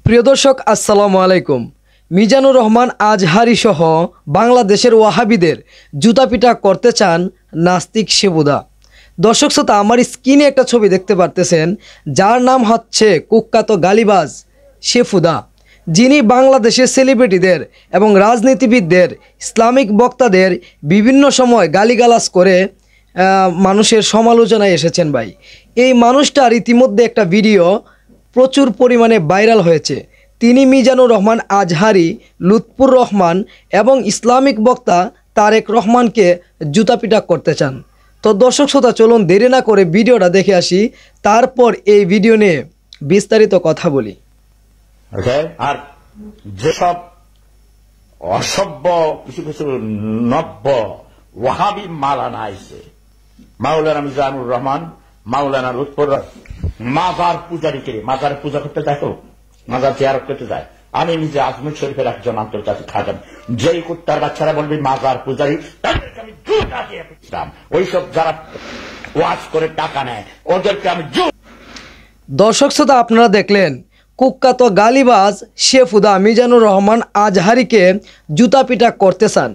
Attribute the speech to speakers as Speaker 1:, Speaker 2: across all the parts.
Speaker 1: প্রিয় দর্শক আসসালামু আলাইকুম। মিজানুর রহমান আজহারি সহ বাংলাদেশের ওয়াহাবিদের জুতাপিটা করতে চান নাস্তিক শেফুদা। দর্শক শ্রোতা, আমার স্ক্রিনে একটা ছবি দেখতে পারতেছেন, যার নাম হচ্ছে কুখ্যাত গালিবাজ শেফুদা, যিনি বাংলাদেশের সেলিব্রিটিদের এবং রাজনীতিবিদদের, ইসলামিক বক্তাদের বিভিন্ন সময় গালিগালাজ করে মানুষের সমালোচনায় এসেছেন। ভাই, এই মানুষটার ইতিমধ্যে একটা ভিডিও প্রচুর পরিমাণে ভাইরাল হয়েছে। তিনি মিজানুর রহমান আজহারি, লুৎফুর রহমান এবং ইসলামিক বক্তা তারেক রহমানকে জুতাপিটা করতে চান। তো দর্শক শ্রোতা, চলুন দেরি না করে ভিডিওটা দেখে আসি, তারপর এই ভিডিও নিয়ে বিস্তারিত কথা বলি।
Speaker 2: আর যেসব অসভ্য কিছু কিছু নব্য ওয়াহাবি মালানা আইছে, মাওলানা মিজানুর রহমান, মাওলানা লুৎফুর, মাজার পূজারীকে মাজার পূজা করতে যায়, তো মাজার জিয়ারত করতে যায়। আমি নিজে আজমির শরীফের একজন আন্তর্জাতিক খাদেম। যেই কুত্তার বাচ্চারা বলবি মাজার পূজারী, তাদেরকে আমি জুতা দিয়ে পিটাম। ওইসব যারা ওয়াজ করে টাকা নেয়, ওদেরকে আমি
Speaker 1: দর্শক শ্রোতা, আপনারা দেখলেন কুখ্যাত গালিবাজ শেফুদা মিজানুর রহমান আজহারিকে জুতাপিটা করতে চান।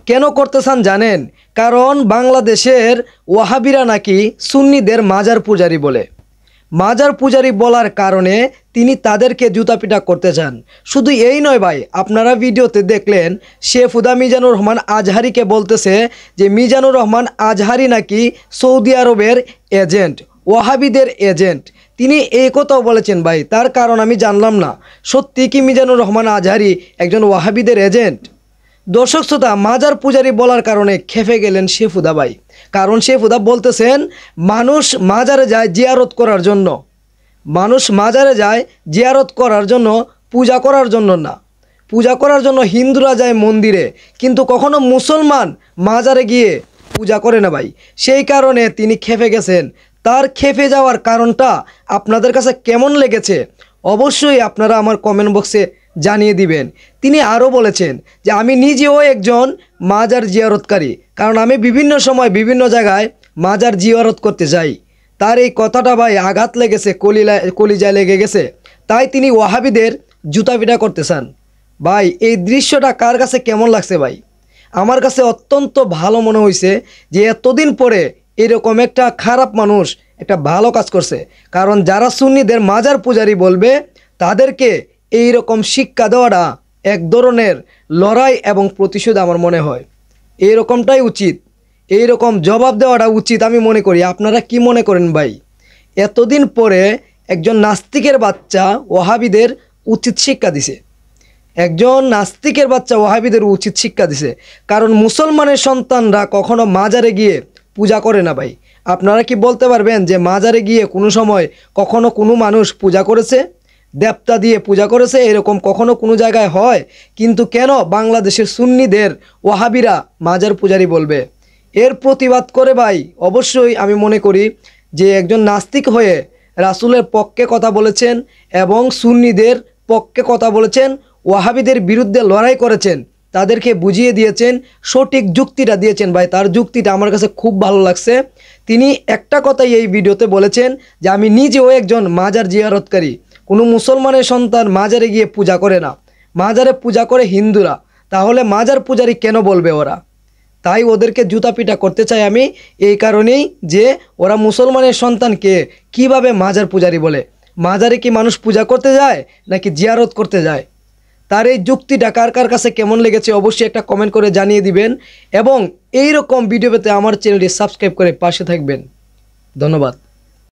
Speaker 1: কেন করতে চান জানেন? কারণ বাংলাদেশের ওয়াহাবিরা নাকি সুন্নিদের মাজার পূজারী বলে। মাজার পূজারী বলার কারণে তিনি তাদেরকে জুতাপিটা করতে চান। শুধু এই নয় ভাই, আপনারা ভিডিওতে দেখলেন শেফুদা মিজানুর রহমান আজহারিকে বলতেছে যে মিজানুর রহমান আজহারি নাকি সৌদি আরবের এজেন্ট, ওয়াহাবিদের এজেন্ট। তিনি এই কথাও বলেছেন ভাই, তার কারণ আমি জানলাম না। সত্যি কি মিজানুর রহমান আজহারি একজন ওয়াহাবিদের এজেন্ট? দর্শক শ্রোতা, মাজার পূজারী বলার কারণে খেপে গেলেন শেফুদা ভাই। কারণ শেফুদা বলতেছেন মানুষ মাজারে যায় জিয়ারত করার জন্য, মানুষ মাজারে যায় জিয়ারত করার জন্য, পূজা করার জন্য না। পূজা করার জন্য হিন্দুরা যায় মন্দিরে, কিন্তু কখনো মুসলমান মাজারে গিয়ে পূজা করে না ভাই। সেই কারণে তিনি খেপে গেছেন। তার খেপে যাওয়ার কারণটা আপনাদের কাছে কেমন লেগেছে অবশ্যই আপনারা আমার কমেন্ট বক্সে জানিয়ে দিবেন। তিনি আরও বলেছেন যে আমি নিজেও একজন মাজার জিয়ারতকারী, কারণ আমি বিভিন্ন সময় বিভিন্ন জায়গায় মাজার জিয়ারত করতে যাই। তার এই কথাটা ভাই আঘাত লেগেছে, কলিজায় লেগে গেছে। তাই তিনি ওয়াহাবিদের জুতাপিটা করতে চান। ভাই, এই দৃশ্যটা কার কাছে কেমন লাগছে ভাই? আমার কাছে অত্যন্ত ভালো মনে হয়েছে যে এতদিন পরে এরকম একটা খারাপ মানুষ একটা ভালো কাজ করছে। কারণ যারা সুন্নিদের মাজার পূজারী বলবে তাদেরকে এই রকম শিক্ষা দেওয়াটা এক ধরনের লড়াই এবং প্রতিশোধ আমার মনে হয়। এই রকমটাই উচিত, এই রকম জবাব দেওয়াটা উচিত আমি মনে করি। আপনারা কি মনে করেন ভাই? এতদিন পরে একজন নাস্তিকের বাচ্চা ওয়াহাবিদের উচিত শিক্ষা দিছে, একজন নাস্তিকের বাচ্চা ওয়াহাবিদের উচিত শিক্ষা দিছে। কারণ মুসলমানের সন্তানরা কখনো মাজারে গিয়ে পূজা করে না ভাই। আপনারা কি বলতে পারবেন যে মাজারে গিয়ে কোনো সময় কখনো কোনো মানুষ পূজা করেছে, দেবতা দিয়ে পূজা করেছে? এরকম কখনো কোনো জায়গায় হয়? কিন্তু কেন বাংলাদেশের সুন্নিদের ওয়াহাবিরা মাজার পূজারী বলবে? এর প্রতিবাদ করে ভাই অবশ্যই আমি মনে করি যে একজন নাস্তিক হয়ে রাসূলের পক্ষে কথা বলেছেন এবং সুন্নিদের পক্ষে কথা বলেছেন, ওয়াহাবিদের বিরুদ্ধে লড়াই করেছেন, তাদেরকে বুঝিয়ে দিয়েছেন, সঠিক যুক্তিটা দিয়েছেন ভাই। তার যুক্তিটা আমার কাছে খুব ভালো লাগছে। তিনি একটা কথাই এই ভিডিওতে বলেছেন যে আমি নিজেও একজন মাজার জিয়ারতকারী। কোনো মুসলমানের সন্তান মাজারে গিয়ে পূজা করে না, মাজারে পূজা করে হিন্দুরা। তাহলে মাজার পূজারী কেন বলবে ওরা? তাই ওদেরকে জুতাপিটা করতে চাই আমি এই কারণেই যে ওরা মুসলমানের সন্তানকে কিভাবে মাজার পূজারী বলে। মাজারে কি মানুষ পূজা করতে যায় নাকি জিয়ারত করতে যায়? তার এই যুক্তিটা কার কার কাছে কেমন লেগেছে অবশ্যই একটা কমেন্ট করে জানিয়ে দিবেন। এবং এই রকম ভিডিও পেতে আমার চ্যানেলটি সাবস্ক্রাইব করে পাশে থাকবেন। ধন্যবাদ।